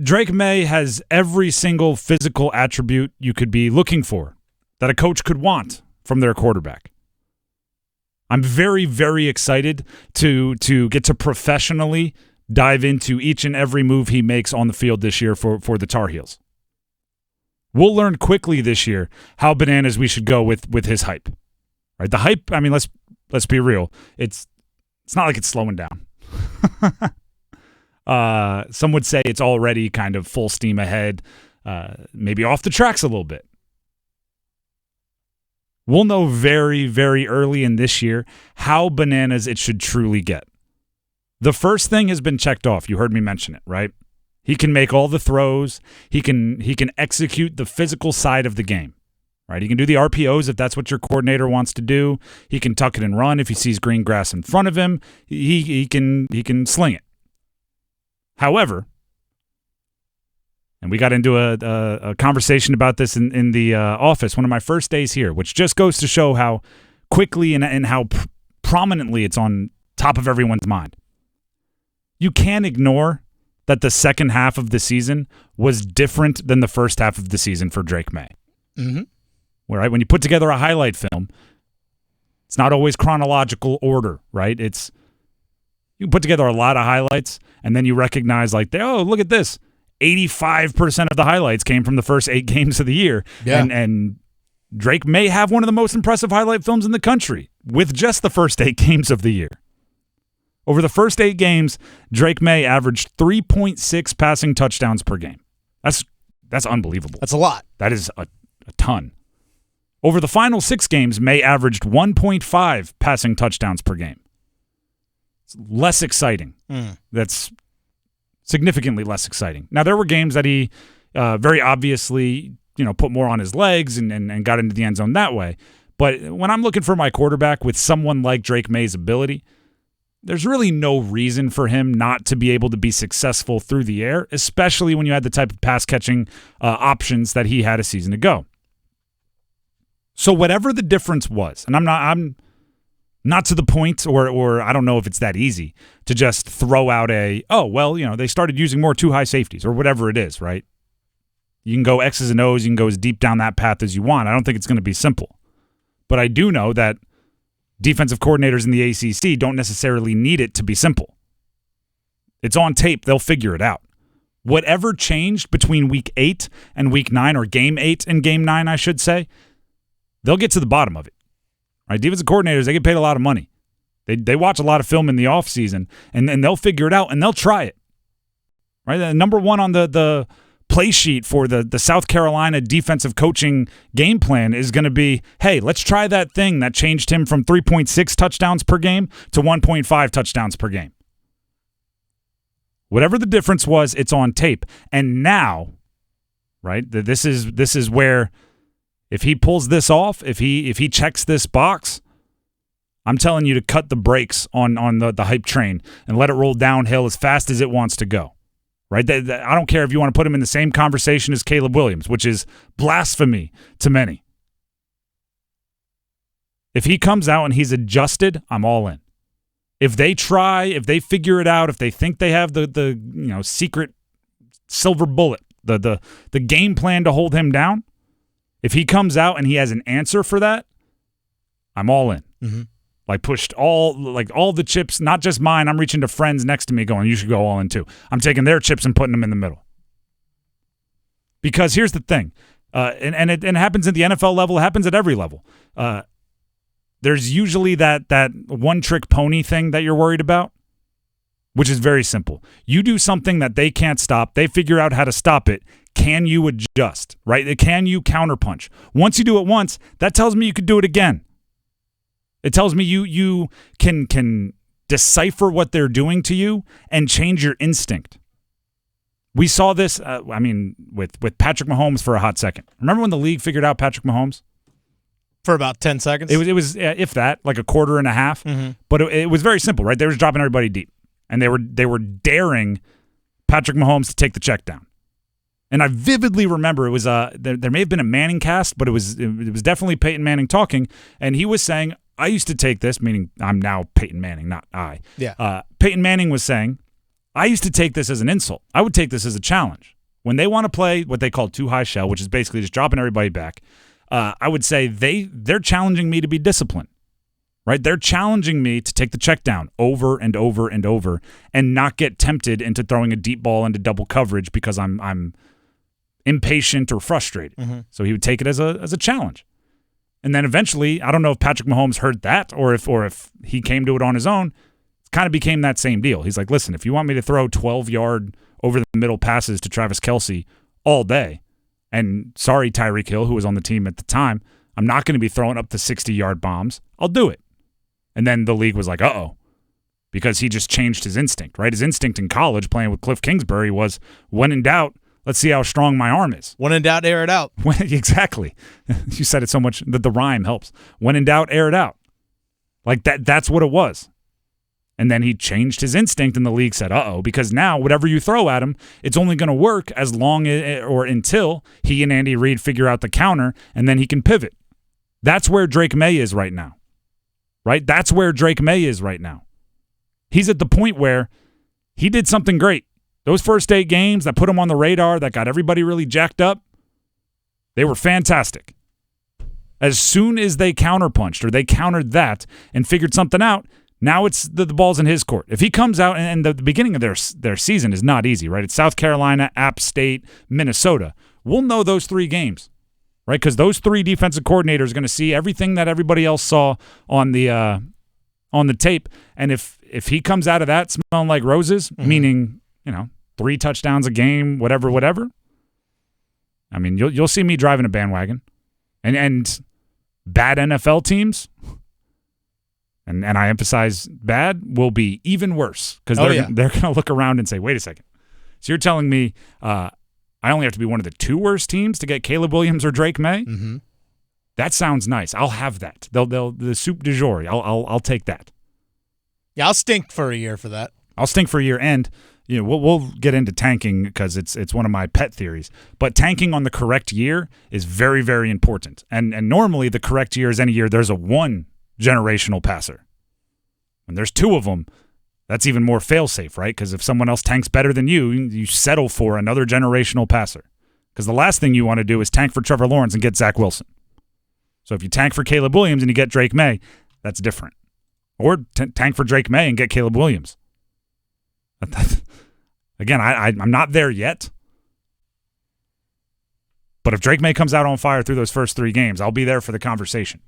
Drake Maye has every single physical attribute you could be looking for that a coach could want from their quarterback. I'm very, very excited to get to professionally dive into each and every move he makes on the field this year for the Tar Heels. We'll learn quickly this year how bananas we should go with his hype. Right? The hype, I mean, let's be real. It's not like it's slowing down. Some would say it's already kind of full steam ahead, maybe off the tracks a little bit. We'll know very, very early in this year how bananas it should truly get. The first thing has been checked off. You heard me mention it, right? He can make all the throws. He can execute the physical side of the game, right? He can do the RPOs if that's what your coordinator wants to do. He can tuck it and run if he sees green grass in front of him. He can sling it. However, and we got into a conversation about this in the office one of my first days here, which just goes to show how quickly and how prominently it's on top of everyone's mind. You can't ignore that the second half of the season was different than the first half of the season for Drake Maye. Mm-hmm. Right? When you put together a highlight film, it's not always chronological order, right? You put together a lot of highlights, and then you recognize, like, oh, look at this. 85% of the highlights came from the first 8 games of the year. Yeah. And Drake may have one of the most impressive highlight films in the country with just the first 8 games of the year. Over the first 8 games, Drake Maye averaged 3.6 passing touchdowns per game. That's unbelievable. That's a lot. That is a ton. Over the final 6 games, Maye averaged 1.5 passing touchdowns per game. It's less exciting. That's significantly less exciting. Now, there were games that he very obviously, put more on his legs and got into the end zone that way. But when I'm looking for my quarterback with someone like Drake Maye's ability, there's really no reason for him not to be able to be successful through the air, especially when you had the type of pass-catching options that he had a season ago. So whatever the difference was, and I'm not to the point, or I don't know if it's that easy to just throw out they started using more too high safeties or whatever it is, right? You can go X's and O's, you can go as deep down that path as you want. I don't think it's going to be simple. But I do know that defensive coordinators in the ACC don't necessarily need it to be simple. It's on tape. They'll figure it out. Whatever changed between week 8 and week 9, or game 8 and game 9, I should say, they'll get to the bottom of it. Right? Defensive coordinators, they get paid a lot of money. They watch a lot of film in the offseason, and they'll figure it out, and they'll try it. Right? The number one on the play sheet for the South Carolina defensive coaching game plan is going to be, hey, let's try that thing that changed him from 3.6 touchdowns per game to 1.5 touchdowns per game. Whatever the difference was, it's on tape. And now, right, this is where, if he pulls this off, if he checks this box, I'm telling you to cut the brakes on the hype train and let it roll downhill as fast as it wants to go. Right? I don't care if you want to put him in the same conversation as Caleb Williams, which is blasphemy to many. If he comes out and he's adjusted, I'm all in. If they try, if they figure it out, if they think they have the secret silver bullet, the game plan to hold him down, if he comes out and he has an answer for that, I'm all in. Mm-hmm. Like pushed all the chips, not just mine. I'm reaching to friends next to me going, you should go all in too. I'm taking their chips and putting them in the middle. Because here's the thing, and it happens at the NFL level, it happens at every level. There's usually that one-trick pony thing that you're worried about, which is very simple. You do something that they can't stop. They figure out how to stop it. Can you adjust, right? Can you counterpunch? Once you do it once, that tells me you could do it again. It tells me you can decipher what they're doing to you and change your instinct. We saw this, with Patrick Mahomes for a hot second. Remember when the league figured out Patrick Mahomes? For about 10 seconds? It was if that, like a quarter and a half. Mm-hmm. But it was very simple, right? They were just dropping everybody deep. And they were daring Patrick Mahomes to take the check down. And I vividly remember it was there may have been a Manning cast, but it was definitely Peyton Manning talking, and he was saying, I used to take this, meaning I'm now Peyton Manning, not I. Yeah. Peyton Manning was saying, I used to take this as an insult. I would take this as a challenge. When they want to play what they call too high shell, which is basically just dropping everybody back, I would say they're challenging me to be disciplined, right? They're challenging me to take the check down over and over and over and not get tempted into throwing a deep ball into double coverage because I'm impatient or frustrated. Mm-hmm. So he would take it as a challenge. And then eventually, I don't know if Patrick Mahomes heard that or if he came to it on his own, it kind of became that same deal. He's like, listen, if you want me to throw 12-yard over-the-middle passes to Travis Kelce all day, and sorry, Tyreek Hill, who was on the team at the time, I'm not going to be throwing up the 60-yard bombs. I'll do it. And then the league was like, uh-oh, because he just changed his instinct, right? His instinct in college playing with Cliff Kingsbury was, when in doubt, let's see how strong my arm is. When in doubt, air it out. Exactly. You said it so much that the rhyme helps. When in doubt, air it out. Like that's what it was. And then he changed his instinct and the league said, uh-oh, because now whatever you throw at him, it's only going to work as long or until he and Andy Reid figure out the counter and then he can pivot. That's where Drake Maye is right now. Right? That's where Drake Maye is right now. He's at the point where he did something great. Those first 8 games that put him on the radar, that got everybody really jacked up, they were fantastic. As soon as they counterpunched or they countered that and figured something out, now it's the ball's in his court. If he comes out, and the beginning of their season is not easy, right? It's South Carolina, App State, Minnesota. We'll know those 3 games, right? Because those 3 defensive coordinators are going to see everything that everybody else saw on the tape. And if he comes out of that smelling like roses, mm-hmm. meaning 3 touchdowns a game, whatever. I mean, you'll see me driving a bandwagon, and bad NFL teams. And I emphasize bad will be even worse because they're going to look around and say, wait a second. So you're telling me I only have to be one of the 2 worst teams to get Caleb Williams or Drake Maye? Mm-hmm. That sounds nice. I'll have that. They'll the soup du jour. I'll take that. Yeah, I'll stink for a year for that. I'll stink for a year, and we'll get into tanking because it's one of my pet theories. But tanking on the correct year is very, very important. And normally the correct year is any year there's a 1 generational passer. When there's 2 of them, that's even more fail-safe, right? Because if someone else tanks better than you settle for another generational passer. Because the last thing you want to do is tank for Trevor Lawrence and get Zach Wilson. So if you tank for Caleb Williams and you get Drake Maye, that's different. Or tank for Drake Maye and get Caleb Williams. Again, I'm not there yet. But if Drake Maye comes out on fire through those first 3 games, I'll be there for the conversation.